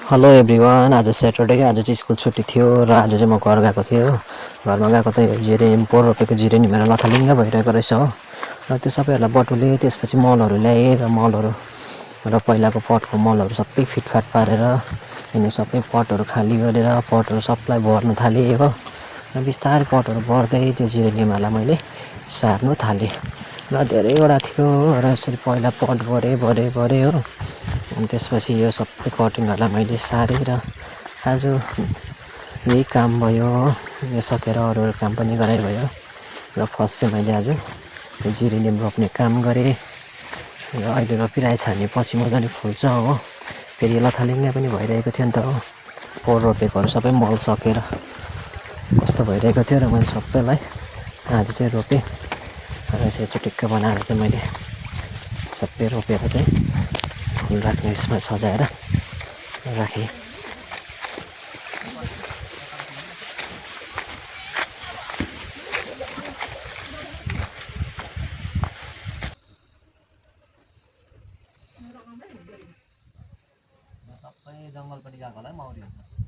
Hello everyone. आज Saturday, आज चाहिँ स्कुल छुट्टी थियो र आज चाहिँ म घर गएको थिएँ हो। घरमा गएको त जिरेनियम पोहोर रोपेको जिरेनियम मेरो लथालिङ्ग भइरहेको रहेछ हो। र त्यो सबैहरूलाई बटुलेँ, त्यसपछि मलहरू ल्याएँ र मलहरू र पहिलाको पटको मलहरू सबै फिटफाट पारेर अनि सबै पटहरू खाली गरेर पटहरू सबलाई भर्न थालेँ हो। र बिस्तारै पटहरू भर्दै त्यो जिरेनियमहरूलाई मैले सार्नु थालेँ र धेरैवटा थियो हो। र यसरी पहिला पट भरेँ हो। अनि त्यसपछि यो सबै कटिङहरूलाई मैले सारेँ र आज यही काम भयो हो। यो सकेर अरू काम पनि गराइ भयो र फर्स्ट चाहिँ मैले आज यो जिरेनियम रोप्ने काम गरेँ र अहिले रोपिरहेछ भने पछि मजाले फुल्छ हो। फेरि लथालिङ्ग पनि भइरहेको थियो नि त हो। पोहोर रोपेकोहरू सबै मल सकेर कस्तो भइरहेको थियो र मैले सबैलाई आज चाहिँ रोपेँ र यसरी चुटिक्क बनाएर चाहिँ मैले सबै रोपेर चाहिँ फुल राख्ने यसमा सजाएर राखेँ। सबै जङ्गलपट्टि गएको होला है मौरीहरू।